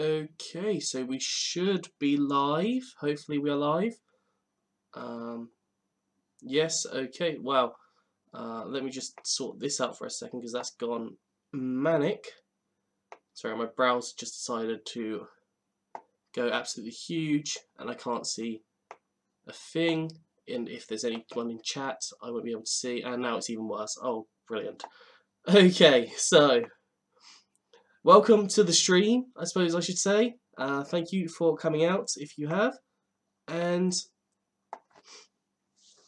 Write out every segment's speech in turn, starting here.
Okay, so we should be live. Hopefully we are live. Yes, okay, wow. Let me just sort this out for a second because that's gone manic. Sorry, my browser just decided to go absolutely huge and I can't see a thing. And if there's anyone in chat, I won't be able to see. And now it's even worse. Oh, brilliant. Okay, so welcome to the stream, I suppose I should say. Thank you for coming out if you have. And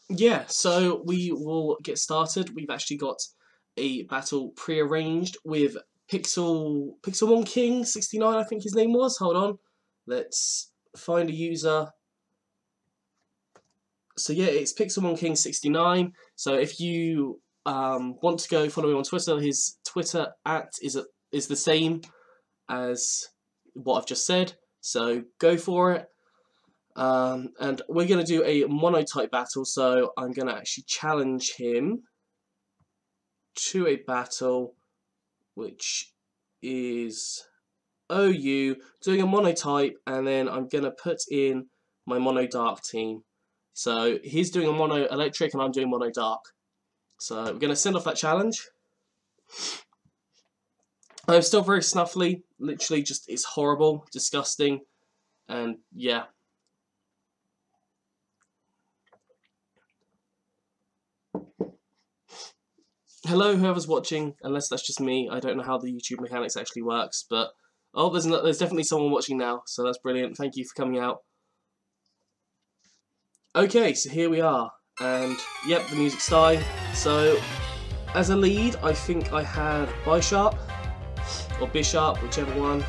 yeah, so we will get started. We've actually got a battle pre-arranged with Pixel1 King 69, I think his name was. Hold on. Let's find a user. So yeah, it's Pixel1 King 69. So if you want to go follow him on Twitter, his Twitter is the same as what I've just said. So go for it. And we're going to do a mono-type battle, so I'm going to actually challenge him to a battle which is OU, doing a mono-type, and then I'm going to put in my mono-dark team. So he's doing a mono-electric and I'm doing mono-dark. So we're going to send off that challenge. I'm still very snuffly, literally just, it's horrible, disgusting, and yeah. Hello, whoever's watching, unless that's just me. I don't know how the YouTube mechanics actually works, but oh, there's definitely someone watching now, so that's brilliant. Thank you for coming out. Okay, so here we are, and yep, the music's starting. So, as a lead, I think I had Bishop, or Bishop, whichever one.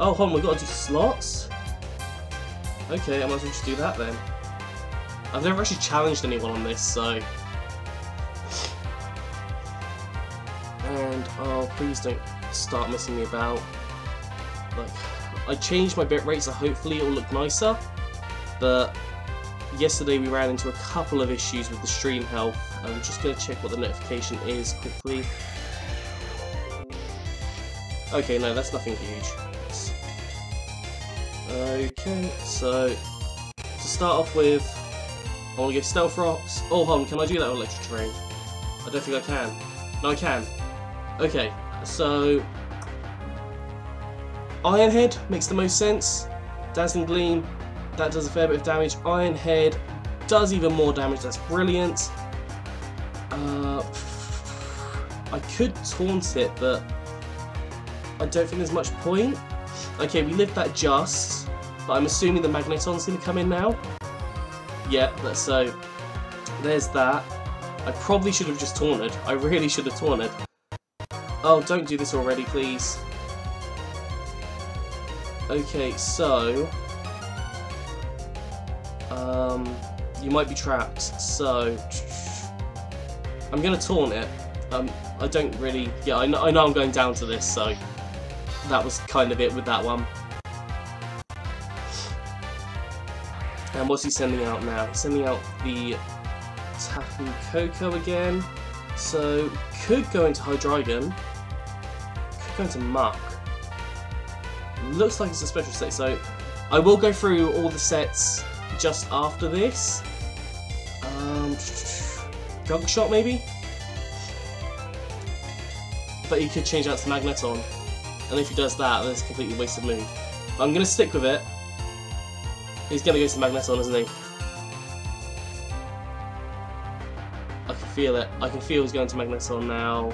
Oh, hold on, we've got to do slots? Okay, I might as well just do that then. I've never actually challenged anyone on this, so... And, oh, please don't start messing me about. Like, I changed my bitrate, so hopefully it'll look nicer. But yesterday we ran into a couple of issues with the stream health. I'm just going to check what the notification is quickly. Okay, no, that's nothing huge. Okay, so to start off with, I want to go Stealth Rocks. Oh, hold on, can I do that with Electric Terrain? I don't think I can. No, I can. Okay, so Iron Head makes the most sense. Dazzling Gleam, that does a fair bit of damage. Iron Head does even more damage, that's brilliant. I could taunt it, but I don't think there's much point. Okay, we lived that just, but I'm assuming the Magneton's going to come in now. Yeah, so there's that. I probably should have just taunted. I really should have taunted. Oh, don't do this already, please. Okay, so... you might be trapped, so... I'm going to taunt it. I don't really... Yeah, I know I'm going down to this, so... That was kind of it with that one. And what's he sending out now? He's sending out the Tapu Koko again. So, could go into Hydreigon. Could go into Muck. Looks like it's a special set, so I will go through all the sets just after this. Gunk Shot maybe? But he could change out to Magneton. And if he does that, then it's a completely wasted move. But I'm going to stick with it. He's going to go to Magneton, isn't he? I can feel it. I can feel he's going to Magneton now.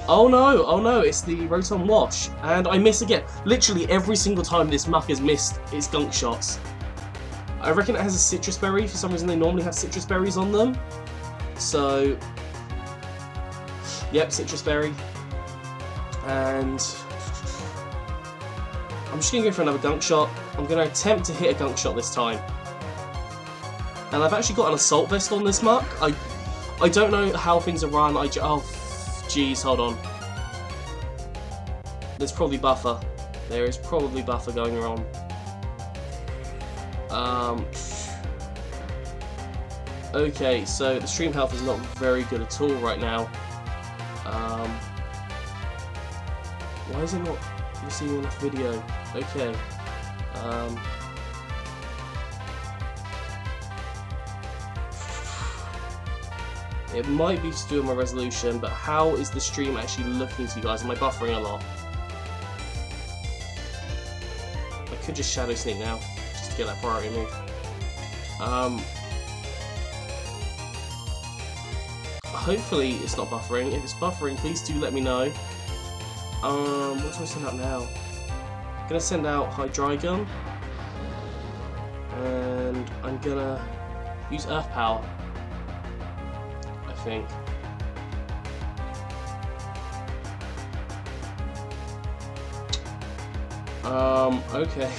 Oh no, it's the Rotom Wash. And I miss again. Literally every single time this Muck has missed its Gunk Shots. I reckon it has a Citrus Berry. For some reason they normally have Citrus Berries on them. So, yep, Citrus Berry. And I'm just going to go for another Gunk Shot. I'm going to attempt to hit a Gunk Shot this time. And I've actually got an Assault Vest on this Muck. I don't know how things are run. Oh, jeez, hold on. There's probably buffer. There is probably buffer going on. Okay, so the stream health is not very good at all right now. Why is it not? receiving enough video. Okay. It might be to do with my resolution, but how is the stream actually looking to you guys? Am I buffering a lot? I could just shadow sneak now, just to get that priority move. Hopefully it's not buffering. If it's buffering, please do let me know. What do I send out now? I'm gonna send out Hydreigon, and I'm gonna use Earth Power, I think. Okay.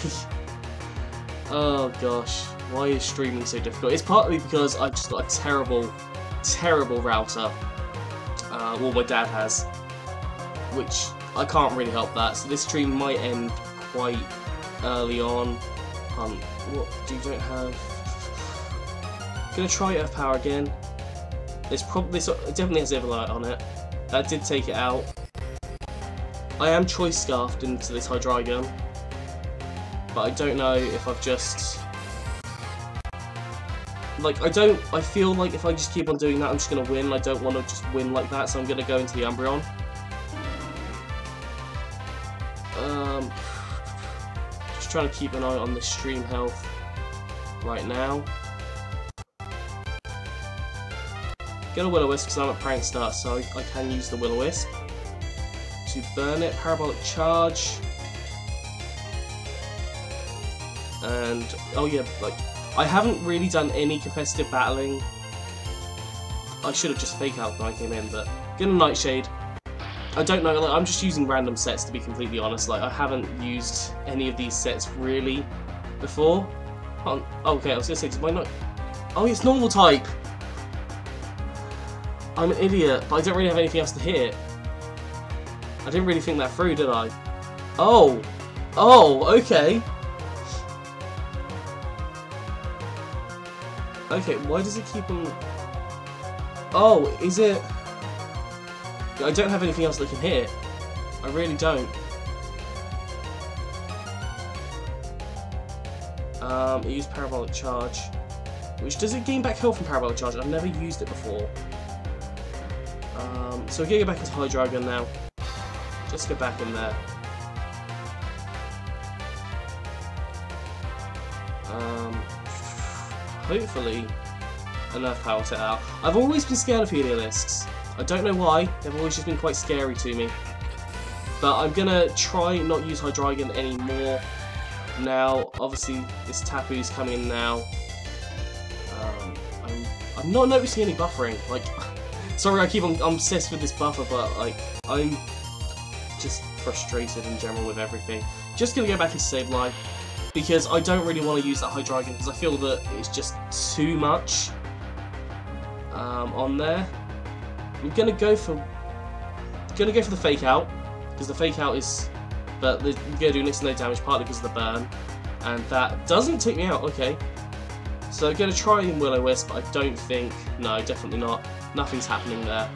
Oh gosh, why is streaming so difficult? It's partly because I've just got a terrible router. Well, my dad has, which I can't really help that. So this stream might end quite early on. What do you don't have? I'm gonna try Earth Power again. This definitely has Everlight on it. That did take it out. I am Choice Scarfed into this Hydreigon, but I don't know if I've just... Like, I feel like if I just keep on doing that, I'm just going to win. I don't want to just win like that, so I'm going to go into the Umbreon. Just trying to keep an eye on the stream health right now. Get a Will-O-Wisp because I'm a Prankster, so I can use the Will-O-Wisp to burn it. Parabolic Charge. And, oh yeah, like, I haven't really done any competitive battling. I should have just fake out when I came in, but get a Nightshade. I don't know, like, I'm just using random sets to be completely honest. Like, I haven't used any of these sets really before. Oh, okay, I was gonna say, does my not? Oh, it's normal type. I'm an idiot, but I don't really have anything else to hit. I didn't really think that through, did I? Oh, okay. Okay, why does it keep on... Oh, is it... I don't have anything else that can hit. I really don't. It used Parabolic Charge. Which, does it gain back health from Parabolic Charge? I've never used it before. So we're going to go back into Hydreigon now. Just go back in there. Hopefully enough power to out. I've always been scared of Heliolists. I don't know why, they've always just been quite scary to me. But I'm gonna try not use Hydreigon anymore now. Obviously this Tapu's coming in now. I'm not noticing any buffering. Like, sorry I'm obsessed with this buffer, but like I'm just frustrated in general with everything. Just gonna go back and save life, because I don't really want to use that Hydreigon because I feel that it's just too much on there. I'm gonna go for the fake out because the fake out is, but you're gonna do next to no damage partly because of the burn, and that doesn't take me out. Okay, so I'm gonna try in Will-O-Wisp, but I don't think, no, definitely not. Nothing's happening there.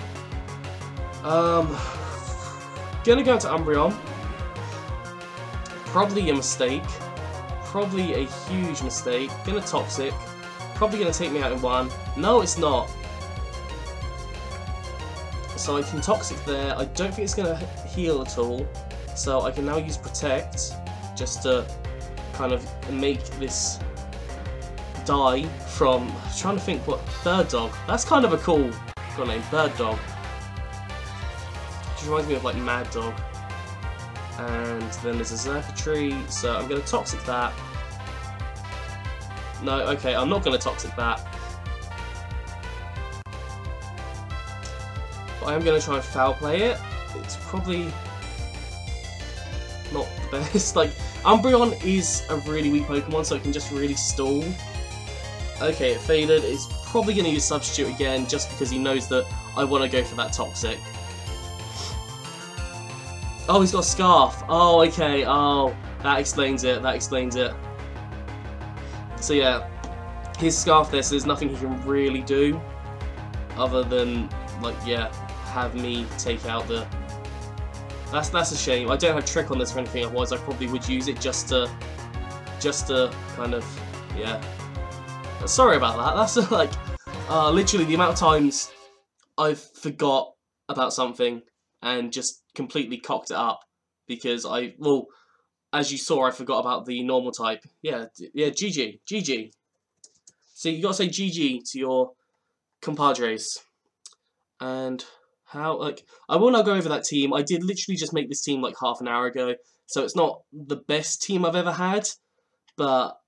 Gonna go into Umbreon. Probably a mistake. Probably a huge mistake. Gonna Toxic. Probably gonna take me out in one. No, it's not. So I can Toxic there. I don't think it's gonna heal at all. So I can now use Protect just to kind of make this die from... I'm trying to think what... Bird Dog. That's kind of a cool name. Bird Dog. Which reminds me of like Mad Dog. And then there's a Xurkitree, so I'm going to Toxic that. No, okay, I'm not going to Toxic that. But I am going to try and foul play it. It's probably not the best. Like, Umbreon is a really weak Pokemon, so it can just really stall. Okay, it faded. It's probably going to use Substitute again, just because he knows that I want to go for that Toxic. Oh, he's got a Scarf. Oh, okay. Oh, that explains it. That explains it. So yeah, his Scarf there, so there's nothing he can really do other than, like, yeah, have me take out the That's a shame. I don't have Trick on this or anything, otherwise I probably would use it just to kind of, yeah. Sorry about that. That's like, literally the amount of times I've forgot about something and just completely cocked it up because well, as you saw, I forgot about the normal type. Yeah, GG. So you gotta say GG to your compadres. And how, like, I will now go over that team. I did literally just make this team like half an hour ago, so it's not the best team I've ever had, but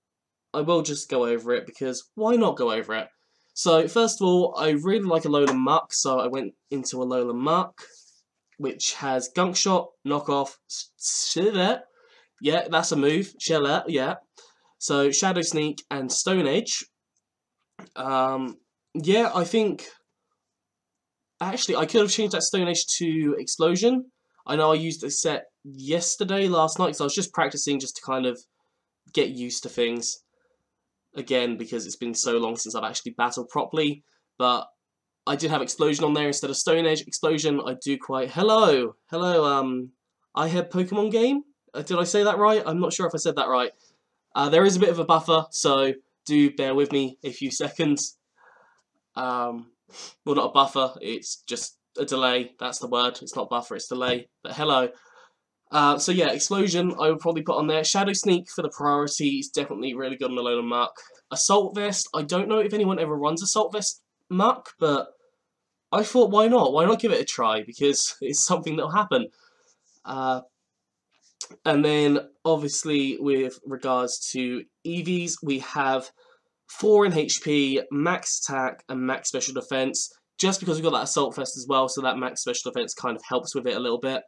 I will just go over it because why not go over it? So first of all, I really like Alolan Muck, so I went into Alolan Muck, which has Gunk Shot, Knockoff, Shiller. Yeah, that's a move. Shiller, yeah. So Shadow Sneak and Stone Edge. Yeah, I think actually I could have changed that Stone Edge to Explosion. I know I used the set last night, because I was just practicing just to kind of get used to things. Again, because it's been so long since I've actually battled properly, but I did have Explosion on there instead of Stone Edge. Explosion, I do quite... Hello, I had Pokemon game? Did I say that right? I'm not sure if I said that right. There is a bit of a buffer, so do bear with me a few seconds. Well, not a buffer, it's just a delay. That's the word. It's not buffer, it's delay. But hello. So yeah, Explosion I would probably put on there. Shadow Sneak for the priority is definitely really good on the Alolan Muck. Assault Vest, I don't know if anyone ever runs Assault Vest Muck, but I thought why not? Why not give it a try? Because it's something that'll happen. And then obviously with regards to EVs, we have 4 in HP, max attack, and max special defense. Just because we've got that Assault Vest as well, so that max special defense kind of helps with it a little bit.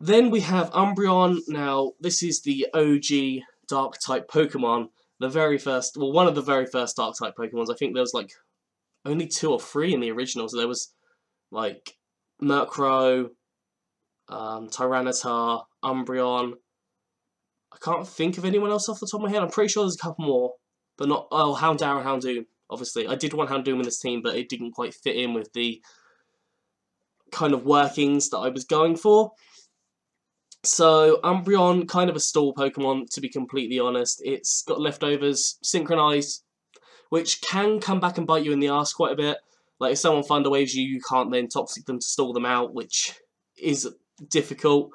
Then we have Umbreon. Now, this is the OG Dark-type Pokemon. The very first, well, one of the very first Dark-type Pokemons. I think there was, like, only 2 or 3 in the original. So there was, like, Murkrow, Tyranitar, Umbreon. I can't think of anyone else off the top of my head. I'm pretty sure there's a couple more. But not, oh, Houndour and Houndoom, obviously. I did want Houndoom in this team, but it didn't quite fit in with the kind of workings that I was going for. So, Umbreon, kind of a stall Pokemon, to be completely honest. It's got leftovers, Synchronize, which can come back and bite you in the arse quite a bit. Like, if someone Thunder Waves you, you can't then Toxic them to stall them out, which is difficult.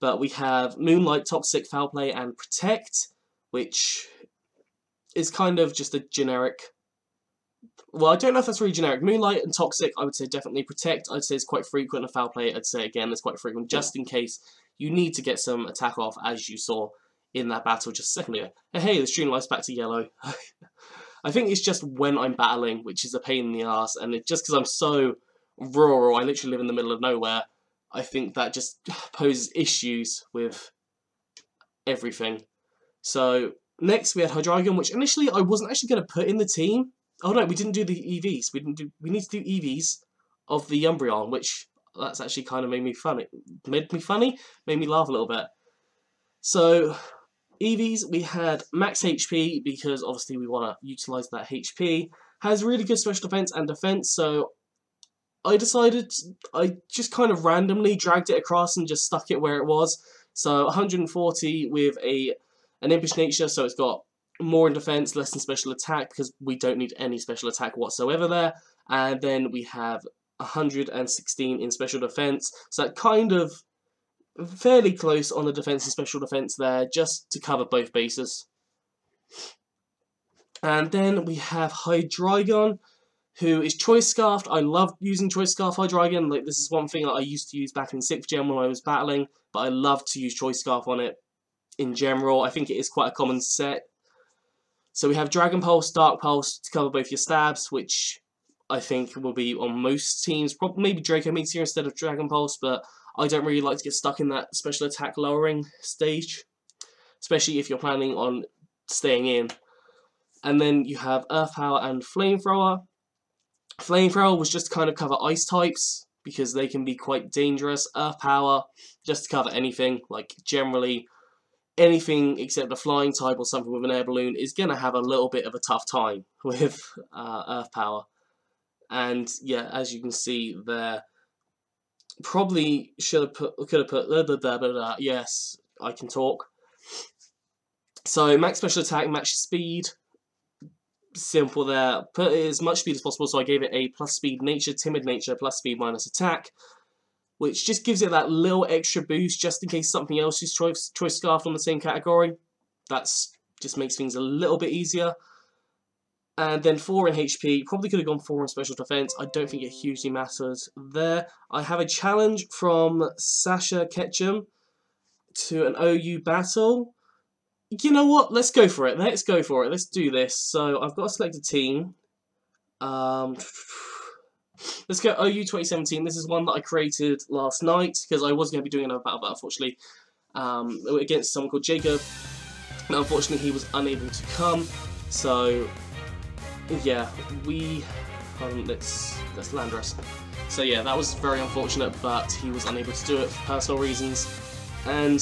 But we have Moonlight, Toxic, Foul Play, and Protect, which is kind of just a generic... Well, I don't know if that's really generic. Moonlight and Toxic, I would say definitely. Protect, I'd say is quite frequent. And Foul Play, I'd say again, is quite frequent, just in case you need to get some attack off, as you saw in that battle just a second ago. And hey, the Stream Life's back to yellow. I think it's just when I'm battling, which is a pain in the ass, and just because I'm so rural, I literally live in the middle of nowhere, I think that just poses issues with everything. So, next we had Hydreigon, which initially I wasn't actually going to put in the team. Oh no, we didn't do the EVs. We need to do EVs of the Umbreon, which that's actually kind of made me funny. Made me laugh a little bit. So, EVs, we had max HP, because obviously we want to utilise that HP. Has really good special defense and defense, so I decided, I just kind of randomly dragged it across and just stuck it where it was. So 140 with an Impish Nature, so it's got more in defense, less in special attack, because we don't need any special attack whatsoever there. And then we have 116 in special defense, so that kind of fairly close on the defense and special defense there, just to cover both bases. And then we have Hydreigon, who is Choice Scarfed. I love using Choice Scarf Hydreigon. Like, this is one thing that I used to use back in 6th Gen when I was battling, but I love to use Choice Scarf on it in general. I think it is quite a common set. So we have Dragon Pulse, Dark Pulse to cover both your stabs, which I think will be on most teams. Probably maybe Draco Meteor instead of Dragon Pulse, but I don't really like to get stuck in that special attack lowering stage, especially if you're planning on staying in. And then you have Earth Power and Flamethrower. Flamethrower was just to kind of cover ice types, because they can be quite dangerous. Earth Power, just to cover anything, like generally anything except the flying type or something with an air balloon is going to have a little bit of a tough time with Earth Power. And yeah, as you can see there, Probably could have put blah, blah, blah, blah, blah. Yes, I can talk. So max special attack, max speed. Simple there. Put as much speed as possible, so I gave it a plus speed nature, timid nature, plus speed minus attack, which just gives it that little extra boost just in case something else is choice scarfed on the same category. That's just makes things a little bit easier. And then 4 in HP, probably could have gone 4 in special defense. I don't think it hugely matters there. I have a challenge from Sasha Ketchum to an OU battle. You know what? Let's go for it. Let's go for it. Let's do this. So I've got to select a team. Let's go OU 2017. This is one that I created last night because I was going to be doing another battle, but unfortunately, against someone called Jacob. And unfortunately, he was unable to come. So yeah, let's Landress. So yeah, that was very unfortunate, but he was unable to do it for personal reasons. And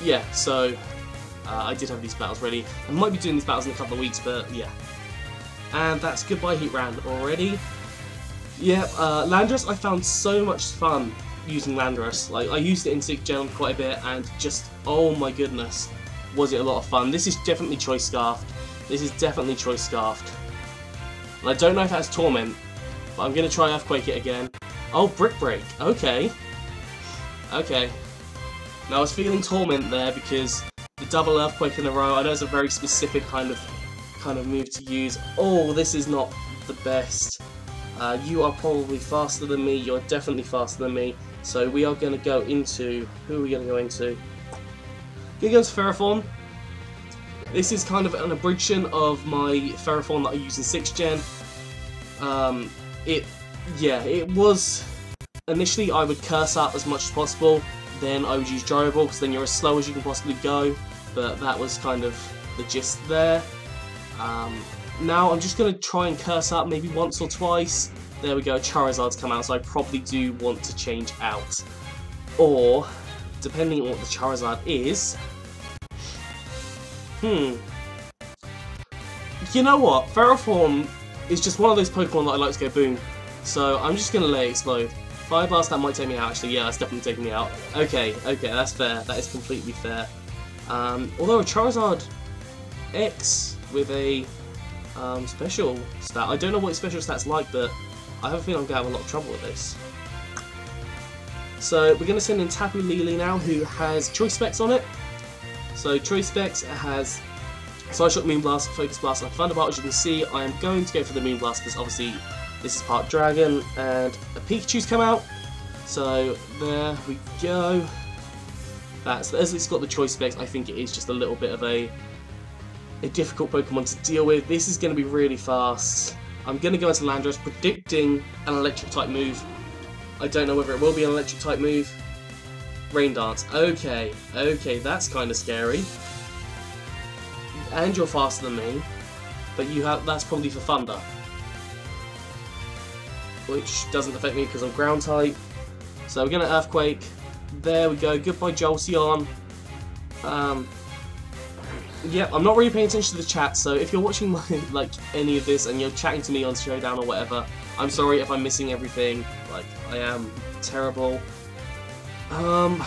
yeah, so I did have these battles ready. I might be doing these battles in a couple of weeks, but yeah. And that's goodbye Heatrand already. Yeah, Landorus, I found so much fun using Landorus. Like, I used it in 6th Gen quite a bit, and just, oh my goodness, was it a lot of fun. This is definitely choice scarfed. This is definitely choice scarfed. And I don't know if it has Torment, but I'm going to try Earthquake it again. Oh, Brick Break. Okay. Okay. Now, I was feeling Torment there because the double Earthquake in a row, I know it's a very specific kind of move to use. Oh, this is not the best. You are probably faster than me. You're definitely faster than me. So we are going to go into... Who are we going to go into? We're going to go into Ferrothorn. This is kind of an abridgment of my Ferrothorn that I use in 6th Gen. It was... Initially, I would curse up as much as possible. Then I would use Gyro Ball, because then you're as slow as you can possibly go. But that was kind of the gist there. Now I'm just going to try and curse up maybe once or twice. There we go, Charizard's come out, so I probably do want to change out. Or, depending on what the Charizard is... You know what? Ferrothorn is just one of those Pokemon that I like to go boom. So I'm just going to let it explode. Fire Blast, that might take me out actually. Yeah, that's definitely taking me out. Okay, that's fair. That is completely fair. Although a Charizard X with a special stat. I don't know what his special stat's like, but I have a feeling I'm going to have a lot of trouble with this. So we're going to send in Tapu Lele now, who has Choice Specs on it. So Choice Specs has Psyshock, Moonblast, Focus Blast, and Thunderbolt. As you can see, I am going to go for the Moonblast because obviously this is part Dragon, and a Pikachu's come out. So there we go. As it's got the Choice Specs, I think it is just a little bit of a difficult Pokemon to deal with. This is going to be really fast. I'm going to go into Landorus, predicting an electric type move. I don't know whether it will be an electric type move. Rain Dance. Okay, that's kind of scary. And you're faster than me, but that's probably for Thunder, which doesn't affect me because I'm ground type. So we're going to Earthquake. There we go. Goodbye Jolteon. Yeah, I'm not really paying attention to the chat, so if you're watching any of this and you're chatting to me on Showdown or whatever, I'm sorry if I'm missing everything. Like, I am terrible. I'm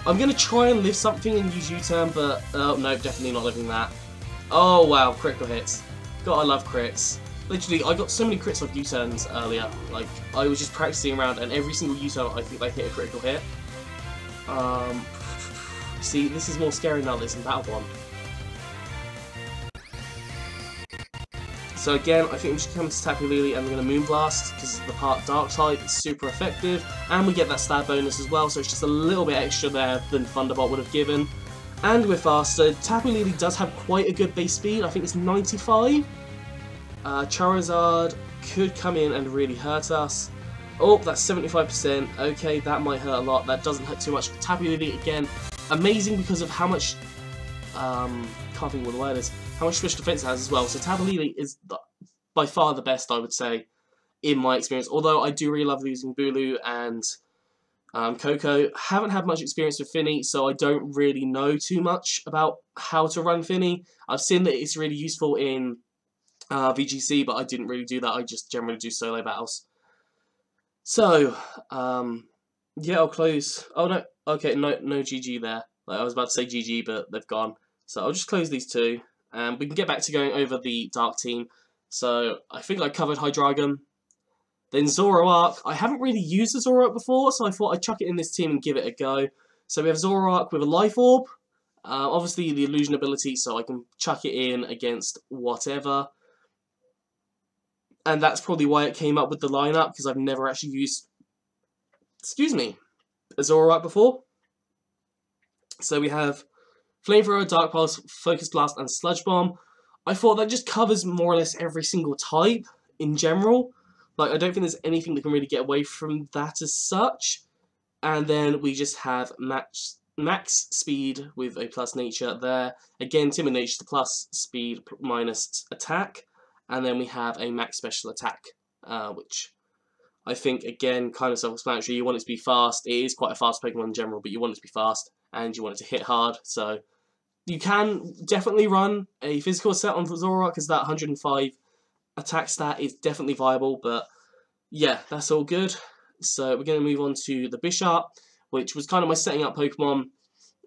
gonna try and live something and use U-turn, but no, definitely not living that. Oh wow, critical hits. Gotta love crits. Literally, I got so many crits off U-turns earlier. Like, I was just practicing around, and every single U-turn I think I hit a critical hit. See, this is more scary now that it's in Battle Bond. So again, I think I'm just coming to Tapu Lele and we're going to Moonblast because it's the part Dark type. It's super effective, and we get that stab bonus as well, so it's just a little bit extra there than Thunderbolt would have given. And we're faster. Tapu Lele does have quite a good base speed. I think it's 95. Charizard could come in and really hurt us. Oh, that's 75%. Okay, that might hurt a lot. That doesn't hurt too much. Tapu Lele again. Amazing because of how much, can't think what the word is, how much special defense it has as well. So Tapu Lele is by far the best, I would say, in my experience. Although I do really love using Bulu and Coco. Haven't had much experience with Finny, so I don't really know too much about how to run Finny. I've seen that it's really useful in VGC, but I didn't really do that. I just generally do solo battles. So, yeah, I'll close. Oh no, okay, no GG there. Like, I was about to say GG, but they've gone. So I'll just close these two, and we can get back to going over the Dark team. So I think I covered Hydreigon. Then Zoroark. I haven't really used the Zoroark before, so I thought I'd chuck it in this team and give it a go. So we have Zoroark with a Life Orb. Obviously the illusion ability, so I can chuck it in against whatever. And that's probably why it came up with the lineup, because I've never actually used, excuse me, a Zoroark before. So we have Flamethrower, Dark Pulse, Focus Blast, and Sludge Bomb. I thought that just covers more or less every single type in general. Like, I don't think there's anything that can really get away from that as such. And then we just have max speed with a plus nature there. Again, Timid Nature to plus speed minus attack. And then we have a max special attack, which I think, again, kind of self-explanatory. You want it to be fast. It is quite a fast Pokemon in general, but you want it to be fast and you want it to hit hard. So you can definitely run a physical set on Zoroark, because that 105 attack stat is definitely viable, but yeah, that's all good. So we're going to move on to the Bisharp, which was kind of my setting up Pokemon.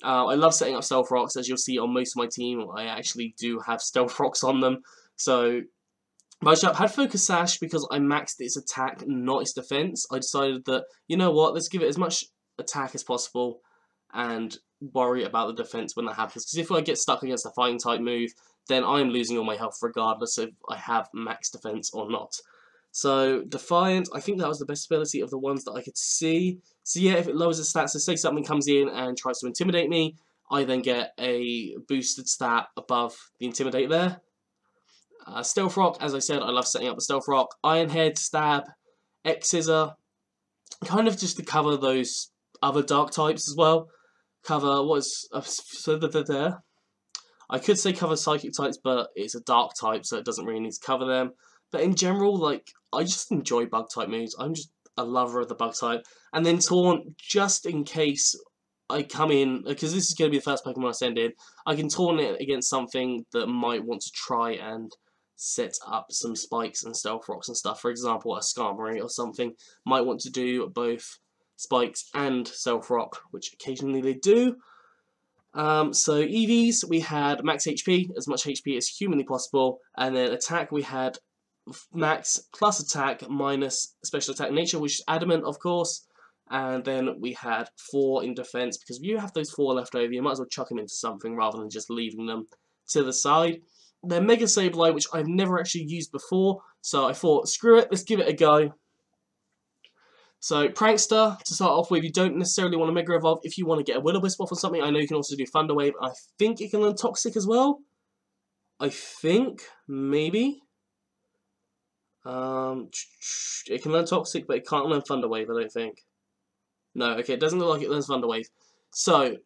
I love setting up Stealth Rocks, as you'll see on most of my team. I actually do have Stealth Rocks on them. So Bisharp had Focus Sash because I maxed its attack, not its defense. I decided that, you know what, let's give it as much attack as possible and worry about the defense when that happens. Because if I get stuck against a fighting type move, then I'm losing all my health regardless if I have max defense or not. So Defiant, I think that was the best ability of the ones that I could see. So yeah, if it lowers the stats, so say something comes in and tries to intimidate me, I then get a boosted stat above the Intimidate there. Stealth Rock, as I said, I love setting up the Stealth Rock. Iron Head, Stab, X Scissor, kind of just to cover those other dark types as well. Cover, I could say cover psychic types, but it's a dark type, so it doesn't really need to cover them. But in general, like, I just enjoy bug type moves. I'm just a lover of the bug type. And then Taunt, just in case I come in, because this is going to be the first Pokemon I send in, I can Taunt it against something that might want to try and set up some spikes and Stealth Rocks and stuff. For example, a Skarmory or something might want to do both spikes and Stealth Rock, which occasionally they do. So EVs, we had max HP, as much HP as humanly possible, and then attack we had max plus attack minus special attack nature, which is adamant, of course, and then we had 4 in defense, because if you have those 4 left over, you might as well chuck them into something rather than just leaving them to the side. Then Mega Sableye, which I've never actually used before, so I thought, screw it, let's give it a go. So, Prankster, to start off with, you don't necessarily want to Mega Evolve if you want to get a Will-O-Wisp off or something. I know you can also do Thunder Wave. I think it can learn Toxic as well. I think, maybe. It can learn Toxic, but it can't learn Thunder Wave, I don't think. No, okay, it doesn't look like it learns Thunder Wave. So,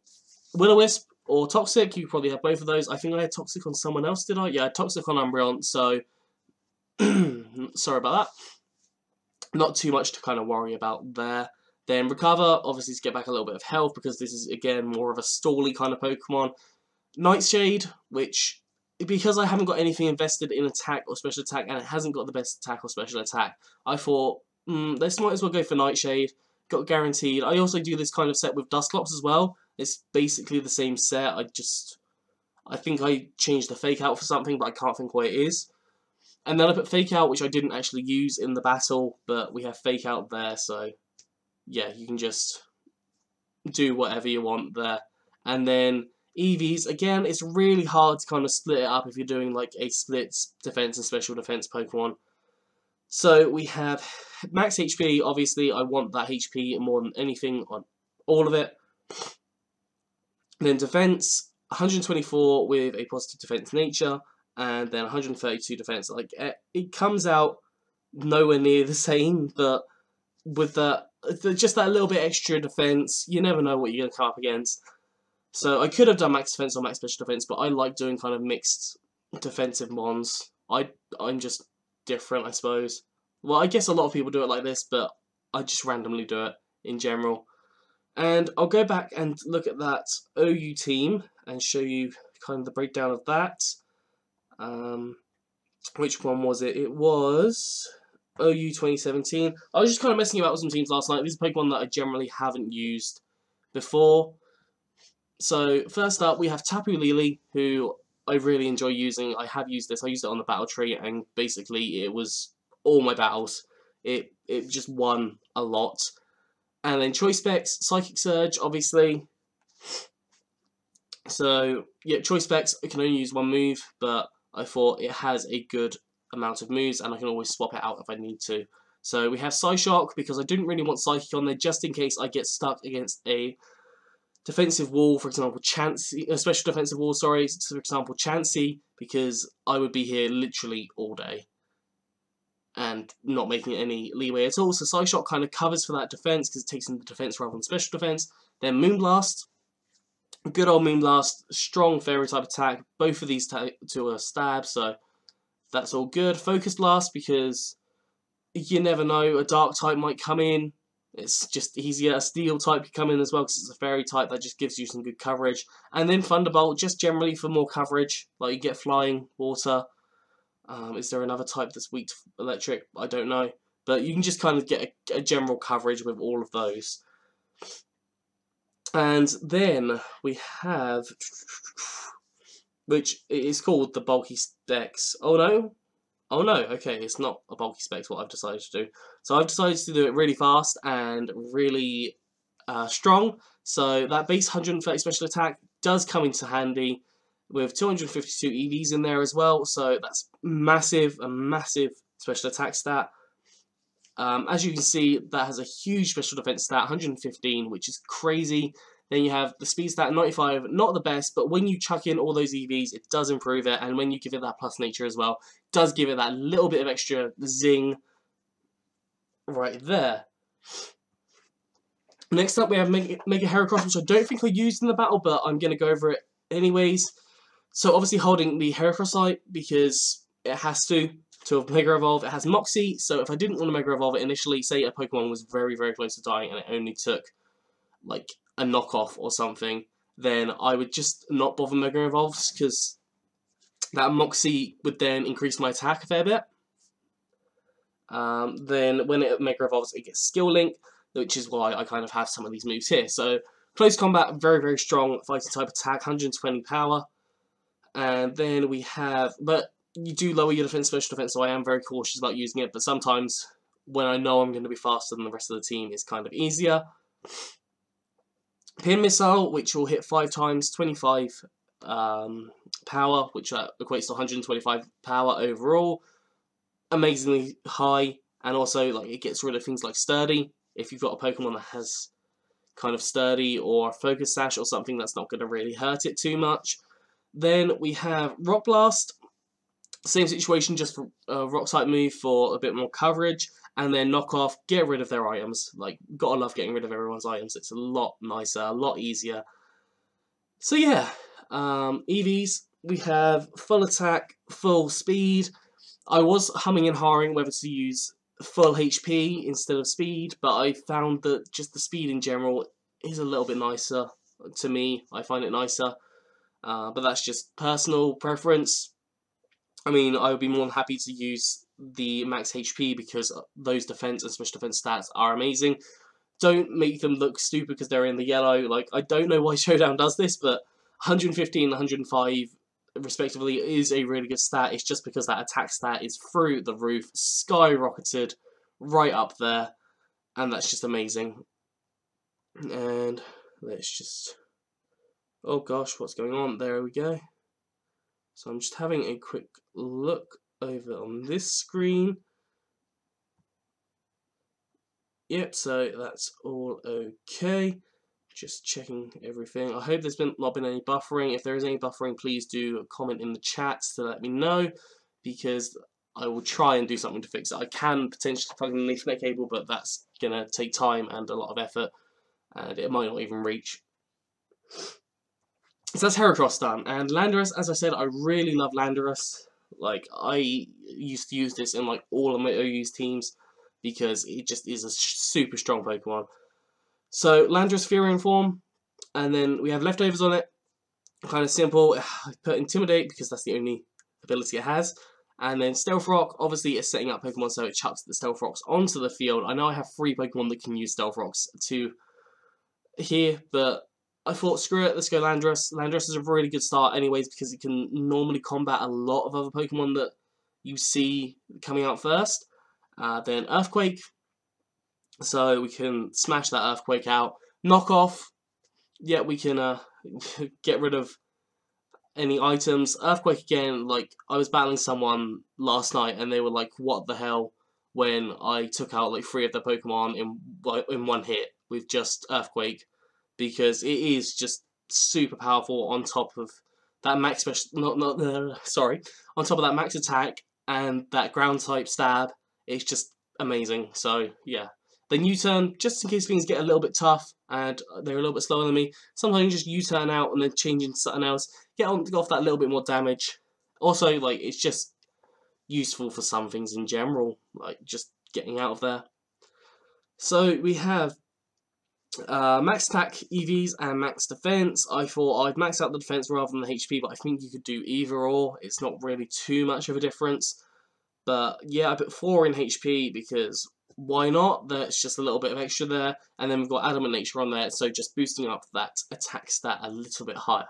Will-O-Wisp or Toxic, you probably have both of those. I think I had Toxic on someone else, did I? Yeah, I had Toxic on Umbreon, so sorry about that. Not too much to kind of worry about there. Then Recover, obviously to get back a little bit of health, because this is, again, more of a stally kind of Pokemon. Nightshade, which, because I haven't got anything invested in attack or special attack, and it hasn't got the best attack or special attack, I thought, this might as well go for Nightshade. Got guaranteed. I also do this kind of set with Dusclops as well. It's basically the same set. I think I changed the Fake Out for something, but I can't think what it is. And then I put Fake Out, which I didn't actually use in the battle, but we have Fake Out there, so yeah, you can just do whatever you want there. And then EVs, again, it's really hard to kind of split it up if you're doing like a split defense and special defense Pokemon. So we have max HP, obviously I want that HP more than anything on all of it. Then defense, 124 with a positive defense nature, and then 132 defense. Like, it comes out nowhere near the same, but with just that little bit extra defense, you never know what you're going to come up against. So I could have done max defense or max special defense, but I like doing kind of mixed defensive mons. I'm just different, I suppose. Well, I guess a lot of people do it like this, but I just randomly do it in general. And I'll go back and look at that OU team and show you kind of the breakdown of that. Which one was it? It was OU 2017. I was just kind of messing about with some teams last night. These are Pokemon that I generally haven't used before. So first up, we have Tapu Lele, who I really enjoy using. I have used this. I used it on the battle tree, and basically it was all my battles. It just won a lot. And then Choice Specs, Psychic Surge, obviously. So yeah, Choice Specs, I can only use one move, but I thought it has a good amount of moves, and I can always swap it out if I need to. So we have Psyshock, because I didn't really want Psychic on there, just in case I get stuck against a defensive wall, for example, Chansey, a special defensive wall, sorry, so for example, Chansey, because I would be here literally all day and not making any leeway at all. So Psyshock kind of covers for that defense, because it takes in the defense rather than special defense. Then Moonblast. Good old Moonblast, strong fairy type attack. Both of these two are stab, so that's all good. Focus Blast, because you never know, a dark type might come in. It's just easier. A steel type could come in as well, because it's a fairy type that just gives you some good coverage. And then Thunderbolt, just generally for more coverage. Like you get flying, water. Is there another type that's weak to electric? I don't know. But you can just kind of get a general coverage with all of those. And then we have, which is called the Bulky Specs. Oh no, okay, it's not a Bulky Specs what I've decided to do. So I've decided to do it really fast and really strong. So that base 130 special attack does come into handy with 252 EVs in there as well. So that's massive, a massive special attack stat. As you can see, that has a huge special defense stat, 115, which is crazy. Then you have the speed stat, 95, not the best, but when you chuck in all those EVs, it does improve it. And when you give it that plus nature as well, it does give it that little bit of extra zing right there. Next up, we have Mega Heracross, which I don't think I used in the battle, but I'm going to go over it anyways. So obviously holding the Heracross site, because it has to Mega Evolve. It has Moxie, so if I didn't want to Mega Evolve it initially, say a Pokemon was very, very close to dying and it only took like a knockoff or something, then I would just not bother Mega Evolves, because that Moxie would then increase my attack a fair bit. Then when it Mega Evolves, it gets Skill Link, which is why I kind of have some of these moves here. So close combat, very, very strong fighting type attack, 120 power. And then we have, but you do lower your defense, special defense, so I am very cautious about using it, but sometimes when I know I'm going to be faster than the rest of the team, it's kind of easier. Pin Missile, which will hit 5 times, 25 power, which equates to 125 power overall. Amazingly high, and also like it gets rid of things like Sturdy. If you've got a Pokemon that has kind of Sturdy or Focus Sash or something, that's not going to really hurt it too much. Then we have Rock Blast. Same situation, just for a rock type move for a bit more coverage, and then knock off, get rid of their items. Like, gotta love getting rid of everyone's items. It's a lot nicer, a lot easier. So yeah, EVs, we have full attack, full speed. I was humming and hawing whether to use full HP instead of speed, but I found that just the speed in general is a little bit nicer to me. I find it nicer, but that's just personal preference. I mean, I would be more than happy to use the max HP, because those defense and special defense stats are amazing. Don't make them look stupid because they're in the yellow. Like, I don't know why Showdown does this, but 115 and 105 respectively is a really good stat. It's just because that attack stat is through the roof, skyrocketed right up there, and that's just amazing. And let's just, oh gosh, what's going on? There we go. So I'm just having a quick look over on this screen. Yep, so that's all okay. Just checking everything. I hope there's not been any buffering. If there is any buffering, please do comment in the chat to let me know, because I will try and do something to fix it. I can potentially plug in an Ethernet cable, but that's going to take time and a lot of effort, and it might not even reach. So that's Heracross done. And Landorus, as I said, I really love Landorus. Like, I used to use this in like all of my OU's teams, because it just is a super strong Pokemon. So Landorus Furion form, and then we have leftovers on it. Kind of simple. I put Intimidate because that's the only ability it has. And then Stealth Rock, obviously, is setting up Pokemon, so it chucks the Stealth Rocks onto the field. I know I have 3 Pokemon that can use Stealth Rocks to here, but I thought, screw it, let's go Landorus. Landorus is a really good start anyways, because it can normally combat a lot of other Pokemon that you see coming out first. Then Earthquake, so we can smash that Earthquake out. Knock off, yeah, we can get rid of any items. Earthquake again, like, I was battling someone last night and they were like, what the hell, when I took out like 3 of their Pokemon in one hit with just Earthquake, because it is just super powerful on top of that max special, sorry, on top of that max attack and that ground type stab. It's just amazing. So yeah. Then U-turn, just in case things get a little bit tough and they're a little bit slower than me. Sometimes you just U-turn out and then change into something else. Get off that little bit more damage. Also, like, it's just useful for some things in general, like just getting out of there. So we have max attack EVs and max defense. I thought I'd max out the defense rather than the HP, but I think you could do either or. It's not really too much of a difference. But yeah, I put 4 in HP because why not? There's just a little bit of extra there. And then we've got Adamant Nature on there, so just boosting up that attack stat a little bit higher.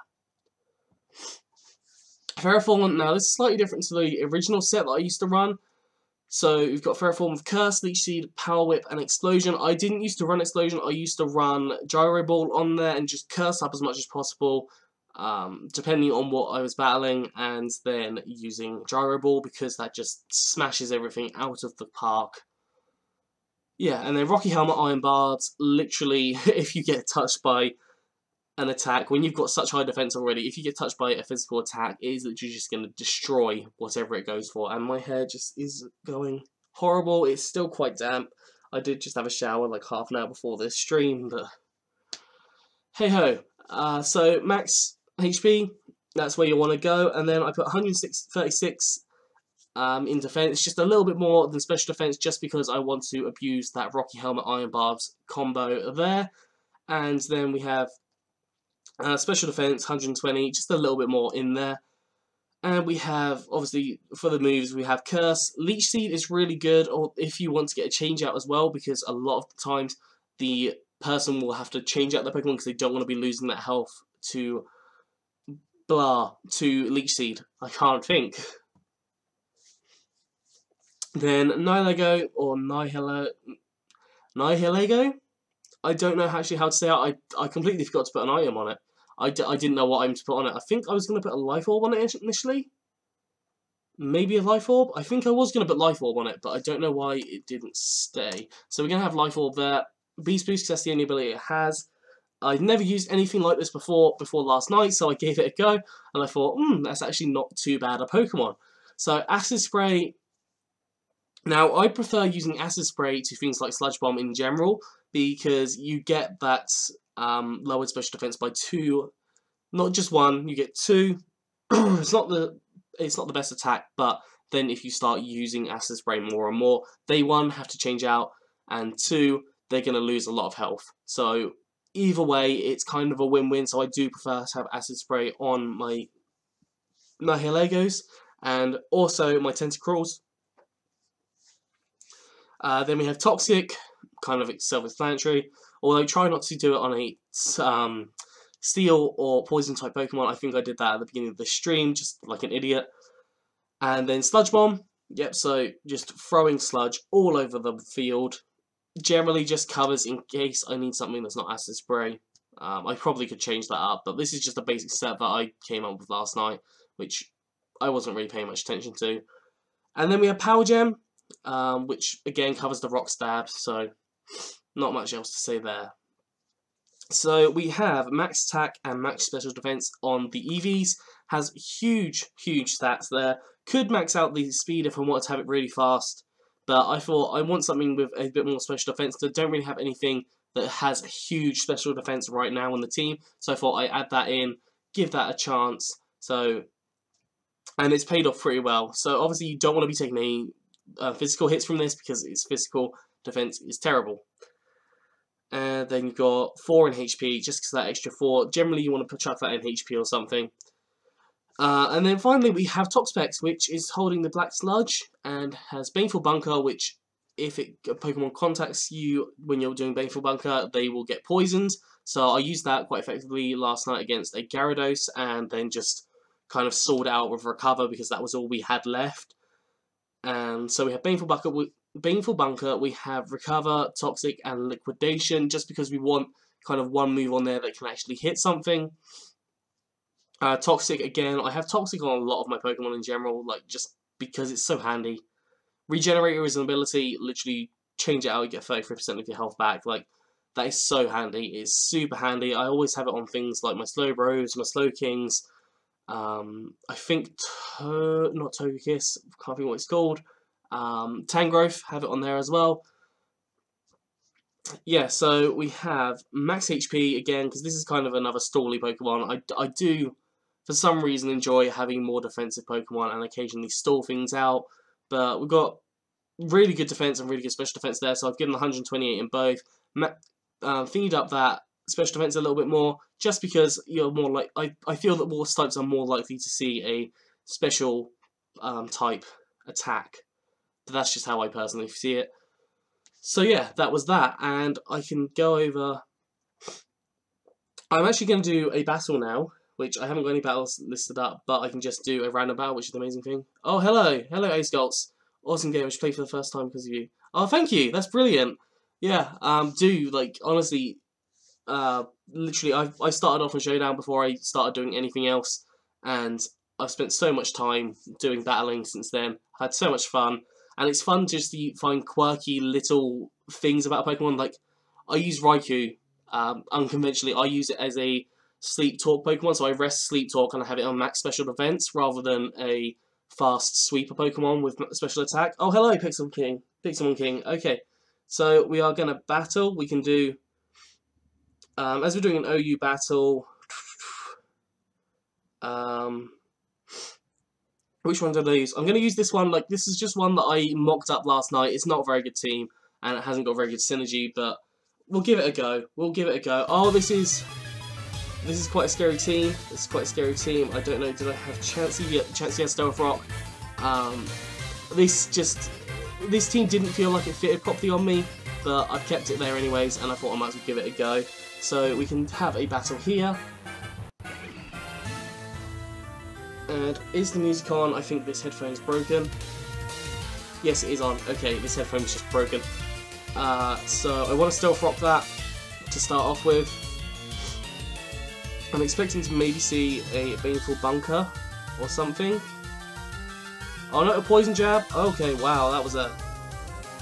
Ferrothorn, now this is slightly different to the original set that I used to run. So we've got Ferrothorn with Curse, Leech Seed, Power Whip, and Explosion. I didn't used to run Explosion, I used to run Gyro Ball on there and just curse up as much as possible, depending on what I was battling, and then using Gyro Ball because that just smashes everything out of the park. Yeah, and then Rocky Helmet, Iron Bards, literally, if you get touched by an attack, when you've got such high defense already, if you get touched by a physical attack, it is literally just going to destroy whatever it goes for. And my hair just is going horrible. It's still quite damp. I did just have a shower like half an hour before this stream, but hey ho. So max HP, that's where you want to go. And then I put 136 in defense, just a little bit more than special defense, just because I want to abuse that Rocky Helmet Iron Barbs combo there. And then we have special defense 120, just a little bit more in there. And we have, obviously, for the moves, we have Curse. Leech Seed is really good, or if you want to get a change out as well, because a lot of the times the person will have to change out their Pokemon because they don't want to be losing that health to Leech Seed. I can't think. Then Nihilego, or Nihilego. I don't know actually how to say it. I completely forgot to put an item on it. I didn't know what item to put on it. I think I was going to put a Life Orb on it initially. Maybe a Life Orb? I think I was going to put Life Orb on it, but I don't know why it didn't stay. So we're going to have Life Orb there. Beast Boost, because that's the only ability it has. I'd never used anything like this before last night, so I gave it a go. And I thought, that's actually not too bad a Pokemon. So Acid Spray. Now, I prefer using Acid Spray to things like Sludge Bomb in general, because you get that lowered special defense by 2, not just 1. You get 2. It's not the best attack, but then if you start using Acid Spray more and more, they 1 have to change out, and 2 they're going to lose a lot of health. So either way, it's kind of a win-win. So I do prefer to have Acid Spray on my Nihilegos and also my Tentacruels. Then we have Toxic, kind of self-explanatory, although try not to do it on a Steel or Poison type Pokemon. I think I did that at the beginning of the stream, just like an idiot. And then Sludge Bomb, yep, so just throwing Sludge all over the field. Generally just covers in case I need something that's not Acid Spray. I probably could change that up, but this is just a basic set that I came up with last night, which I wasn't really paying much attention to. And then we have Power Gem, which again covers the Rock Stab, so not much else to say there. So we have max attack and max special defense on the EVs, has huge stats there. Could max out the speed if I wanted to have it really fast, but I thought I want something with a bit more special defense. I don't really have anything that has huge special defense right now on the team, so I thought I'd add that in, give that a chance. So, and it's paid off pretty well. So obviously you don't want to be taking any physical hits from this because its physical defense is terrible. And then you've got 4 in HP, just because that extra 4. Generally you want to chuck that in HP or something. And then finally we have Toxapex, which is holding the Black Sludge, and has Baneful Bunker, which if a Pokemon contacts you when you're doing Baneful Bunker, they will get poisoned. So I used that quite effectively last night against a Gyarados, and then just kind of sold out with Recover because that was all we had left. And so we have Baneful Bunker, we have Recover, Toxic, and Liquidation, just because we want kind of one move on there that can actually hit something. Toxic, again, I have Toxic on a lot of my Pokemon in general, like just because it's so handy. Regenerator is an ability, literally change it out, you get 33% of your health back. Like, that is so handy, it's super handy. I always have it on things like my Slowbros, my Slowkings. I think, not Togekiss, can't think what it's called. Tangrowth, have it on there as well. Yeah, so we have max HP again, because this is kind of another stally Pokemon. I do, for some reason, enjoy having more defensive Pokemon and occasionally stall things out. But we've got really good defense and really good special defense there, so I've given 128 in both. Thingied up that special defense a little bit more, just because you're more like I feel that water types are more likely to see a special type attack. But that's just how I personally see it. So yeah, that was that, and I can go over. I'm actually going to do a battle now, which I haven't got any battles listed up, but I can just do a random battle, which is the amazing thing. Oh, hello, Ace Golts. Awesome game, I should play for the first time because of you. Oh, thank you, that's brilliant. Yeah, honestly, literally, I started off on Showdown before I started doing anything else, and I've spent so much time doing battling since then. I had so much fun, and it's fun just to find quirky little things about Pokemon. Like, I use Raikou unconventionally. I use it as a Sleep Talk Pokemon, so I rest Sleep Talk and I have it on max special defense rather than a fast sweeper Pokemon with special attack. Oh, hello, Pixelmon King. Okay, so we are going to battle. We can do, as we're doing an OU battle, which one did I use? I'm going to use this one. Like, this is just one that I mocked up last night. It's not a very good team, and it hasn't got very good synergy, but we'll give it a go. Oh, this is quite a scary team. I don't know, did I have Chansey? Yeah, Chansey has Stealth Rock. This team didn't feel like it fitted properly on me, but I've kept it there anyways, and I thought I might as well give it a go. So we can have a battle here. And is the music on? I think this headphone's broken. Yes, it is on. Okay, this headphone's just broken. So I want to Stealth Rock that to start off with. I'm expecting to maybe see a Baneful Bunker or something. Oh no, a Poison Jab. Okay, wow, that was a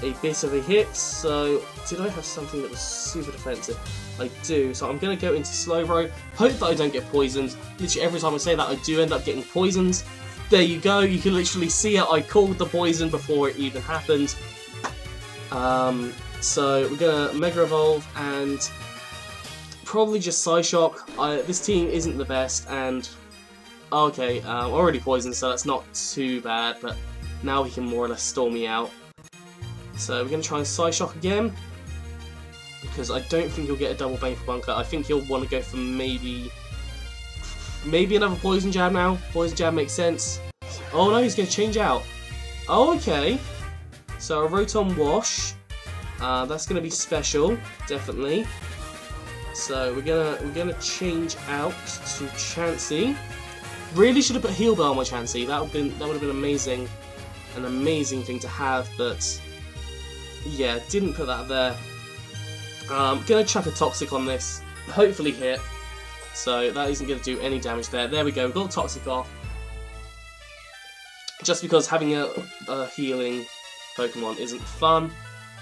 bit of a hit. So, did I have something that was super defensive? I do, so I'm going to go into Slowbro. Hope that I don't get poisoned. Literally every time I say that, I do end up getting poisoned. There you go, you can literally see it. I called the poison before it even happened. So we're going to Mega Evolve and probably just Psyshock. This team isn't the best, and okay, already poisoned, so that's not too bad, but now he can more or less stall me out. So we're going to try and Psyshock again, because I don't think he'll get a double Baneful Bunker. I think he'll want to go for maybe another Poison Jab now. Poison Jab makes sense. Oh no, he's going to change out. Oh, okay. So a Rotom Wash. That's going to be special, definitely. So we're gonna change out to Chansey. Really should have put Heal Bell on my Chansey. That would have been amazing, an amazing thing to have. But yeah, didn't put that there. Gonna chuck a Toxic on this. Hopefully hit. So that isn't gonna do any damage there. There we go. We got Toxic off. Just because having a healing Pokemon isn't fun.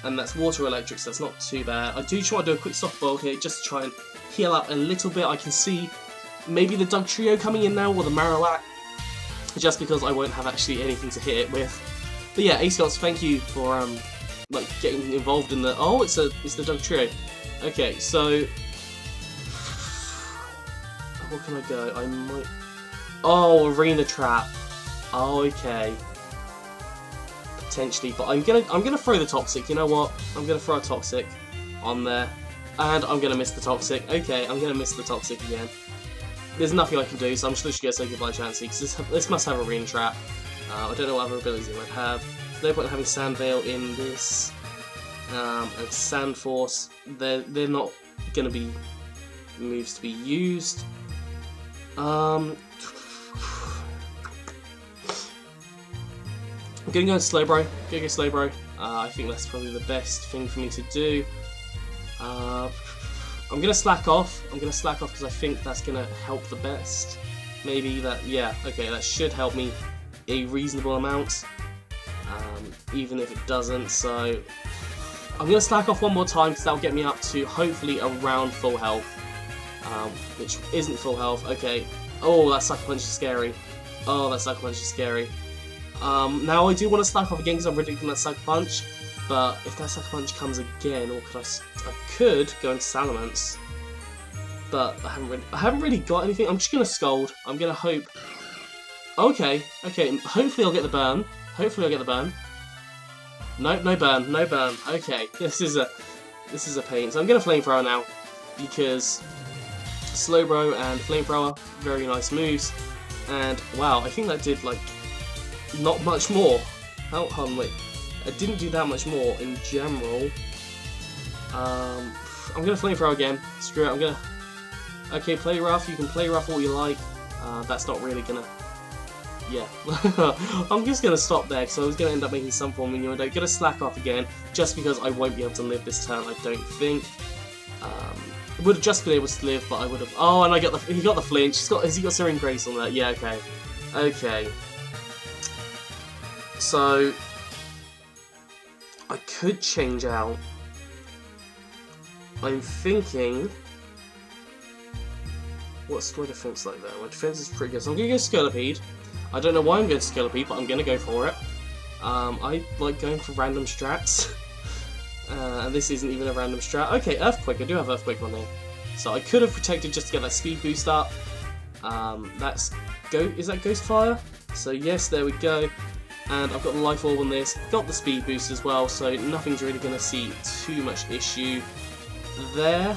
And that's Water Electric, so that's not too bad. I do try to do a quick soft boil here, just to try and heal up a little bit. I can see maybe the Dug Trio coming in now, or the Marowak, just because I won't have actually anything to hit it with. But yeah, Ace Gods, thank you for like getting involved in the. Oh, it's the Dug Trio. Okay, so where can I go? I might. Oh, Arena Trap. Oh, okay. Potentially, but I'm gonna throw the Toxic. You know what? I'm gonna throw a Toxic on there, and I'm gonna miss the Toxic. Okay, I'm gonna miss the Toxic again. there's nothing I can do, so I'm just literally going to say goodbye, Chansey, because this must have a Arena Trap. I don't know what other abilities it might have. There's no point in having Sand Veil in this. And Sand Force, they're not going to be moves to be used. I'm going to go Slowbro. Slowbro. I think that's probably the best thing for me to do. I'm going to slack off. Because I think that's going to help the best. Maybe that, yeah, okay, that should help me a reasonable amount. Even if it doesn't, so I'm going to slack off one more time because that'll get me up to hopefully around full health. Which isn't full health. Okay. Oh, that Sucker Punch is scary. Now I do want to slack off again because I'm predicting that Sucker Punch. But if that Sucker Punch comes again, or could I could go into Salamence. But I haven't really got anything. I'm just gonna Scold. I'm gonna hope. Okay. Hopefully I'll get the burn. Nope, no burn. Okay, this is a pain. So I'm gonna Flamethrower now because Slowbro and Flamethrower, very nice moves. And wow, I think that did like not much more. Hold on, wait. I didn't do that much more in general. I'm gonna Flamethrower again. Screw it. I'm gonna. Okay, play rough. You can play rough all you like. That's not really gonna. Yeah, I'm just gonna stop there because I was gonna end up making some form of innuendo. Gonna slack off again just because I won't be able to live this turn. I don't think. Would have just been able to live, but I would have. Oh, and he got the flinch. Has he got Serene Grace on that? Yeah. Okay. So I could change out. I'm thinking. What's my defense like there? My defense is pretty good. So I'm gonna go Scolipede. I don't know why I'm going to Scolipede, but I'm going to go for it. I like going for random strats. And this isn't even a random strat. Okay, Earthquake. I do have Earthquake on here. So I could have protected just to get that speed boost up. Is that Ghost Fire? So yes, there we go. And I've got the Life Orb on this. Got the speed boost as well, so nothing's really going to see too much issue there.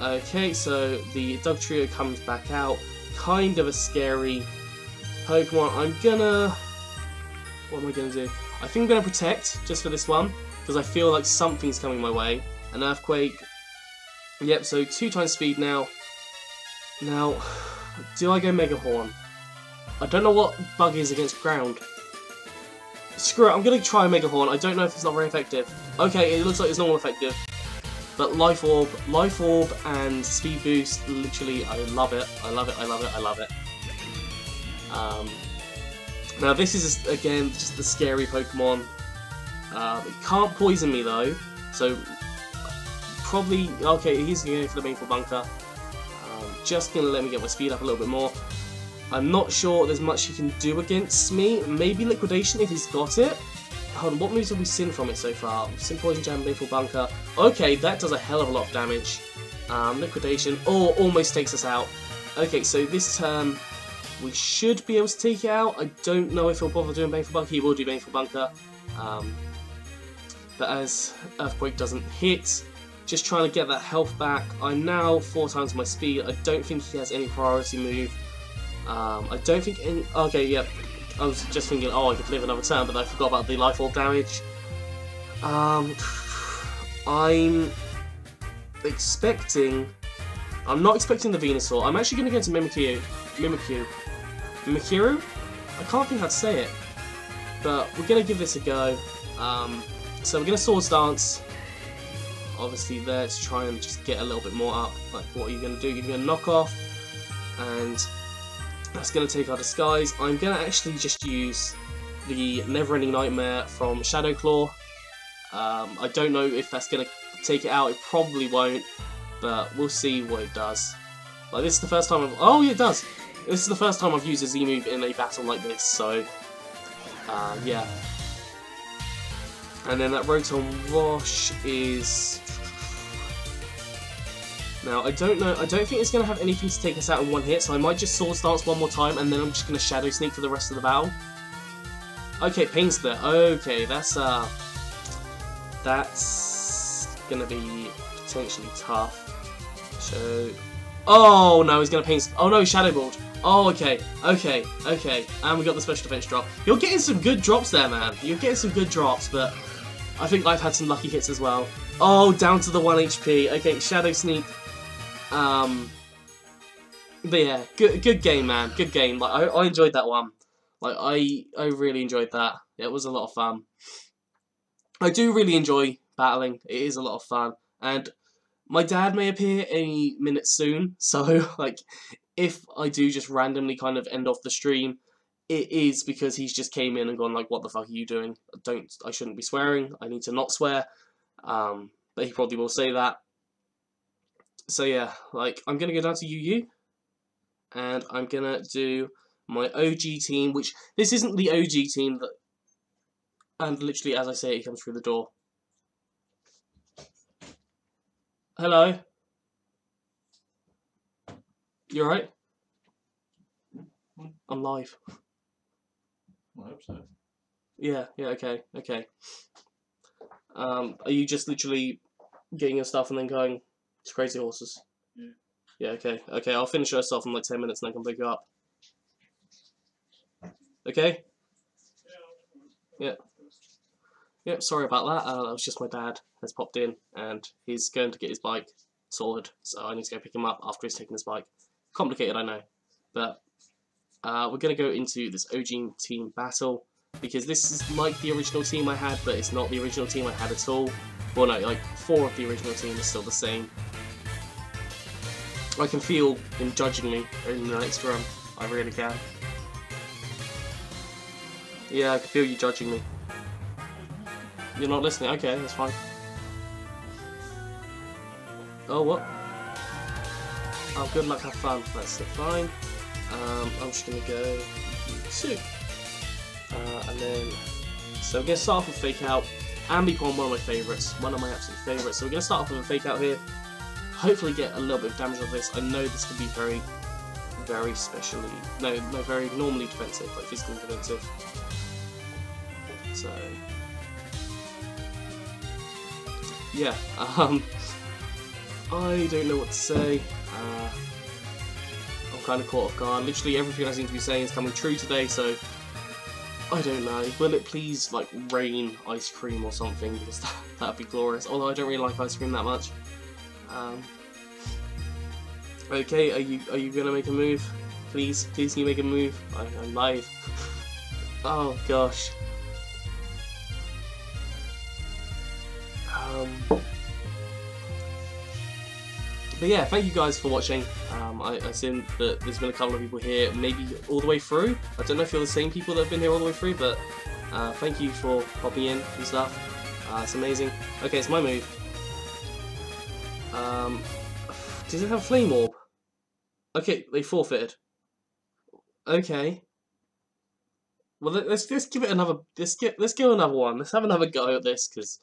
Okay, so the Dugtrio comes back out. Kind of a scary Pokemon. What am I gonna do? I think I'm gonna Protect just for this one because I feel like something's coming my way. An Earthquake. Yep. So 2 times speed now. Now, do I go Mega Horn? I don't know what bug is against ground. Screw it. I'm gonna try Mega Horn. I don't know if it's not very effective. Okay, it looks like it's not effective. But Life Orb and Speed Boost, literally, I love it. Now this is, again, just the scary Pokemon. It can't poison me though, so probably, okay, he's going for the Baneful Bunker. Just going to let me get my speed up a little bit more. I'm not sure there's much he can do against me. Maybe Liquidation if he's got it. Hold on, what moves have we seen from it so far? We've seen Poison Jam, Baneful Bunker. Okay, that does a hell of a lot of damage. Liquidation, almost takes us out. Okay, so this turn, we should be able to take it out. I don't know if he'll bother doing Baneful Bunker. He will do Baneful Bunker. But as Earthquake doesn't hit, just trying to get that health back. I'm now 4 times my speed. I don't think he has any priority move. I don't think any... Okay, yep. I was just thinking, oh, I could live another turn, but I forgot about the Life Orb damage. I'm expecting... I'm not expecting the Venusaur. I'm actually going to go into Mimikyu. I can't think how to say it. But we're going to give this a go. So we're going to Swords Dance. Obviously there to try and just get a little bit more up. Like, what are you going to do? You're going to knock off. And... that's going to take our Disguise. I'm going to actually just use the Never-Ending Nightmare from Shadow Claw. I don't know if that's going to take it out. It probably won't, but we'll see what it does. Like, this is the first time I've... oh, yeah, it does! This is the first time I've used a Z-move in a battle like this, so... yeah. And then that Rotom Wash is... now, I don't know, I don't think it's going to have anything to take us out in one hit, so I might just Swords Dance one more time, and then I'm just going to Shadow Sneak for the rest of the battle. Okay, Pain's there. Okay, that's going to be potentially tough. So, Oh no, he's gonna paint. Oh no, Shadow Balled. Oh, okay. And we got the special defense drop. You're getting some good drops there, man. You're getting some good drops, but I think I've had some lucky hits as well. Oh, down to the 1 HP. Okay, Shadow Sneak. But yeah, good game, man. Good game. Like I enjoyed that one. Like I really enjoyed that. It was a lot of fun. I do really enjoy battling. It is a lot of fun, and my dad may appear any minute soon. So like, if I do just randomly kind of end off the stream, it is because he's just came in and gone like, "What the fuck are you doing? I shouldn't be swearing. I need to not swear." But he probably will say that. So yeah, like I'm gonna go down to UU, and I'm gonna do my OG team, which this isn't the OG team that. And literally, as I say, he comes through the door. Hello. You alright? I'm live. I hope so. Yeah, okay. Are you just literally getting your stuff and then going to Crazy Horses? Yeah. Yeah, okay, I'll finish your stuff in like 10 minutes and then I can pick you up. Okay? Yeah. Yep, sorry about that. That was just my dad has popped in and he's going to get his bike sorted, so I need to go pick him up after he's taken his bike. Complicated, I know, but we're going to go into this OG team battle because this is like the original team I had, but it's not the original team I had at all. Well, no, like 4 of the original team are still the same. I can feel him judging me in the next run. I really can. Yeah, I can feel you judging me. You're not listening? Okay, that's fine. Oh, what? Oh, good luck, have fun. That's fine. I'm just gonna go 2. And then, so we're gonna start off with Fake Out. Ambipom, one of my favourites. One of my absolute favourites. So we're gonna start off with a Fake Out here. Hopefully get a little bit of damage on this. I know this could be very specially, no, very normally defensive, like physically defensive. So, yeah, I don't know what to say. I'm kind of caught off guard. Literally everything I seem to be saying is coming true today, so I don't know. Will it please like rain ice cream or something? Because that'd be glorious. Although I don't really like ice cream that much. Okay, are you gonna make a move? Please can you make a move? I'm live. Oh gosh. But yeah, thank you guys for watching. I've seen that there's been a couple of people here, maybe all the way through. I don't know if you're the same people that have been here all the way through, but thank you for popping in and stuff. It's amazing. Okay, it's my move. Does it have a flame orb? Okay, they forfeited. Okay. Well, let's give it another. Let's go another one. Let's have another go at this because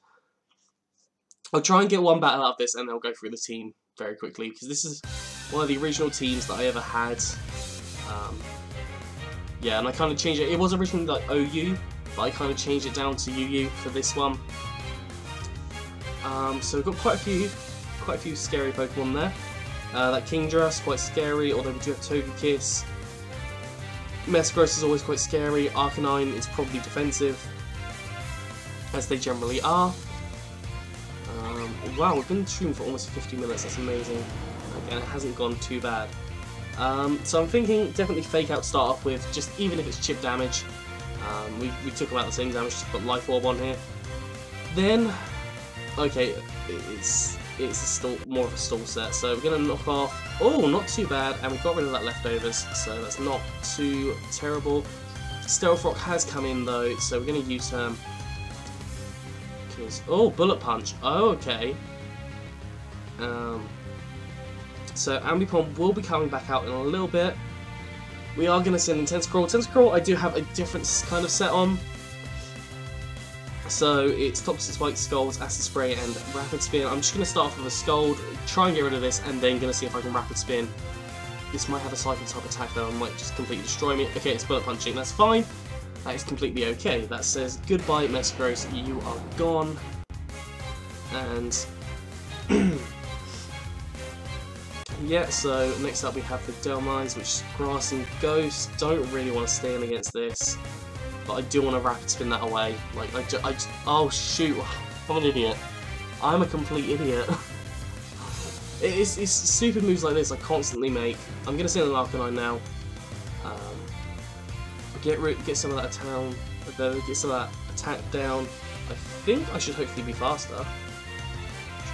I'll try and get one battle out of this, and then I'll go through the team very quickly because this is one of the original teams that I ever had. Yeah, and I kind of changed it. It was originally like OU, but I kind of changed it down to UU for this one. So we've got quite a few scary Pokemon there. That Kingdra's quite scary, although we do have Togekiss. Metagross is always quite scary. Arcanine is probably defensive, as they generally are. Wow, we've been streaming for almost 50 minutes, that's amazing. Again, it hasn't gone too bad. So I'm thinking definitely Fake Out start off with, just even if it's chip damage. We took about the same damage, just put Life Orb on here. Then, okay, it's more of a stall set, so we're going to knock off, oh, not too bad, and we got rid of that Leftovers, so that's not too terrible. Stealth Rock has come in though, so we're going to use her. Oh, Bullet Punch. Oh, okay. So Ambipom will be coming back out in a little bit. We are going to send in Tentacruel. Tentacruel I do have a different kind of set on. So it's Toxic Spike, Scald, Acid Spray, and Rapid Spin. I'm just going to start off with a Scald, try and get rid of this, and then going to see if I can Rapid Spin. This might have a Psychic type attack though, and might just completely destroy me. Okay, it's Bullet Punching, that's fine. That is completely okay. That says, goodbye Metagross, you are gone. And Yeah, so next up we have the Delmines, which is Grass and Ghost. Don't really want to stay in against this, but I do want to rapid spin that away. Like, oh shoot, I'm an idiot. I'm a complete idiot. It's stupid moves like this I constantly make. I'm going to send an Arcanine now. Get some of that get some of that attack down. I think I should hopefully be faster.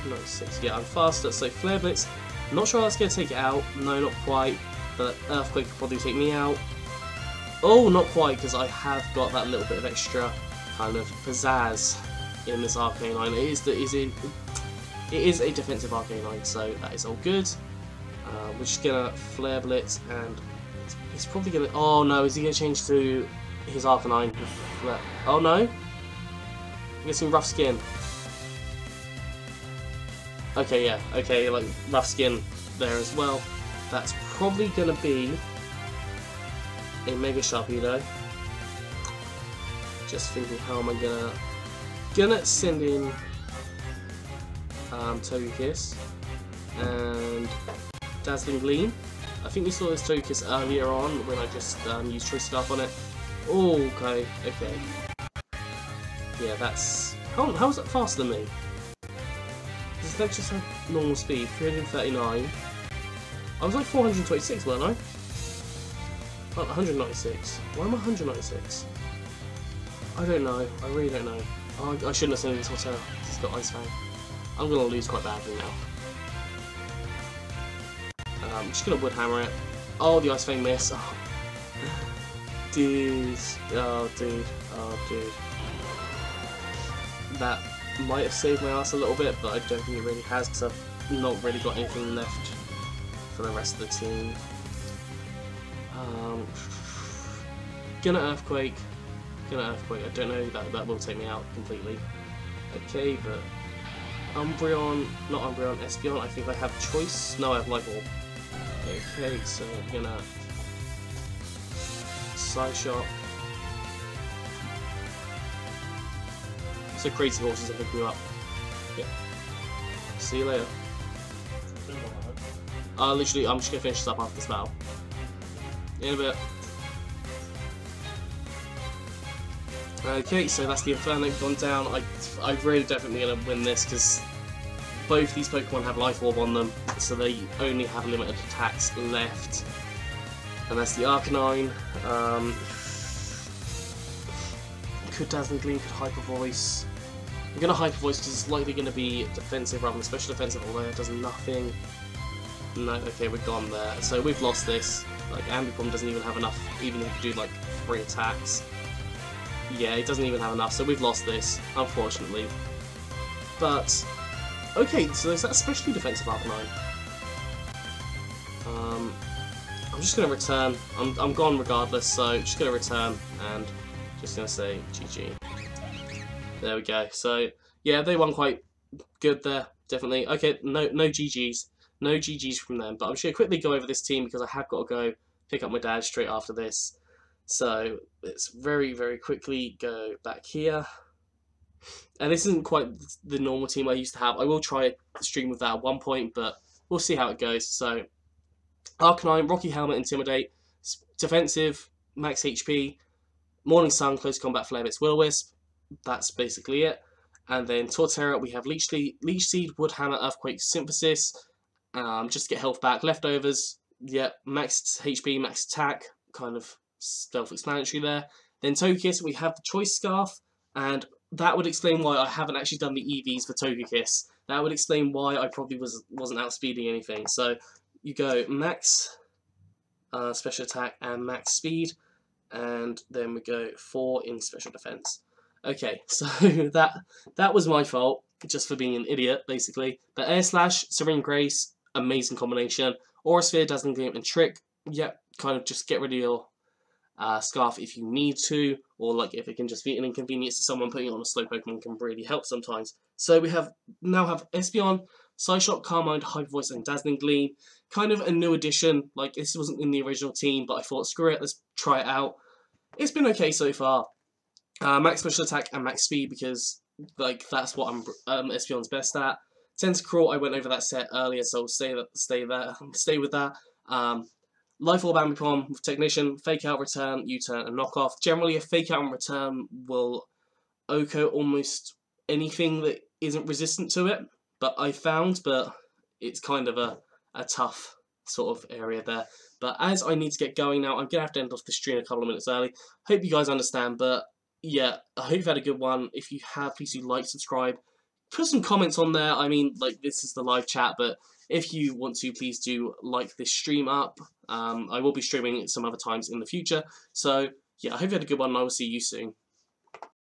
96. Yeah, I'm faster. So Flare Blitz. Not sure that's going to take it out. No, not quite. But Earthquake will probably take me out. Oh, not quite, because I have got that little bit of extra kind of pizzazz in this Arcanine. It is a defensive Arcanine, so that is all good. We're just going to Flare Blitz, and he's probably going to... Oh no, is he going to change to his Arcanine? Oh no? I'm getting Rough Skin. Okay, yeah, okay, like Rough Skin there as well. That's probably going to be a Mega Sharpedo. Just thinking, how am I gonna send in Togekiss and Dazzling Gleam. I think we saw this Togekiss earlier on when I just used Choice Scarf on it. Oh, okay. Yeah, that's... How is that faster than me? Does that just have normal speed? 339. I was like 426, weren't I? Oh, 196. Why am I 196? I don't know. I really don't know. Oh, I shouldn't have sent it to Torterra. He's got Ice Fang. I'm going to lose quite badly now. I'm just going to Wood Hammer it. Oh, the Ice Fang miss. Oh. Dude. Oh, dude. Oh, dude. That might have saved my ass a little bit, but I don't think it really has, because I've not really got anything left for the rest of the team. Gonna Earthquake. I don't know, that will take me out completely. Okay, but Umbreon, not Umbreon, Espeon, I think I have choice. No, I have Light Orb. Okay, so I'm gonna Side Shot. So Crazy Horses are picking you up. Yeah. See you later. Literally, I'm just gonna finish this up after this battle. In a bit. Okay, so that's the Inferno gone down. I'm really definitely going to win this, because both these Pokemon have Life Orb on them, so they only have limited attacks left. And that's the Arcanine. Could Dazzling Gleam, could Hyper Voice. I'm going to Hyper Voice because it's likely going to be defensive rather than special defensive, although it does nothing. No, okay, we're gone there. So we've lost this. Like, Ambipom doesn't even have enough, even if you do like 3 attacks. Yeah, it doesn't even have enough, so we've lost this, unfortunately. But, okay, so there's that especially defensive Arcanine. I'm just going to return. I'm gone regardless, so just going to return and just going to say GG. There we go. So, yeah, they won quite good there, definitely. Okay, no GGs. No GGs from them, but I'm just going to quickly go over this team because I have got to go pick up my dad straight after this. So let's very, very quickly go back here. And this isn't quite the normal team I used to have. I will try a stream with that at one point, but we'll see how it goes. So Arcanine, Rocky Helmet, Intimidate, defensive, max HP, Morning Sun, Close Combat, Flare Blitz, Will-O-Wisp. That's basically it. And then Torterra, we have Leech Seed, Wood Hammer, Earthquake, Synthesis. Just to get health back. Leftovers, yep, max HP, max attack, kind of self-explanatory there. Then Togekiss, we have the Choice Scarf, and that would explain why I haven't actually done the EVs for Togekiss. That would explain why I probably wasn't outspeeding anything. So you go max special attack and max speed, and then we go 4 in special defense. Okay, so that was my fault, just for being an idiot, basically. But Air Slash, Serene Grace, amazing combination. Aura Sphere, Dazzling Gleam, and Trick, yep, kind of just get rid of your Scarf if you need to, or like if it can just be an inconvenience to someone, putting it on a slow Pokemon can really help sometimes. So we now have Espeon, Psyshock, Carmine, Hyper Voice, and Dazzling Gleam. Kind of a new addition. Like, this wasn't in the original team, but I thought, screw it, let's try it out. It's been okay so far. Max special attack and max speed, because like that's what Espeon's best at. Tentacruel, I went over that set earlier, so stay with that. Life Orb Ambipom with Technician, Fake Out, Return, U-Turn, and Knockoff. Generally, a Fake Out and Return will OHKO almost anything that isn't resistant to it, but it's kind of a tough sort of area there. But as I need to get going now, I'm going to have to end off the stream a couple of minutes early. Hope you guys understand, but yeah, I hope you've had a good one. If you have, please do like, subscribe, put some comments on there. I mean, like, this is the live chat, but if you want to, please do like this stream up. I will be streaming it some other times in the future. So, yeah, I hope you had a good one, and I will see you soon.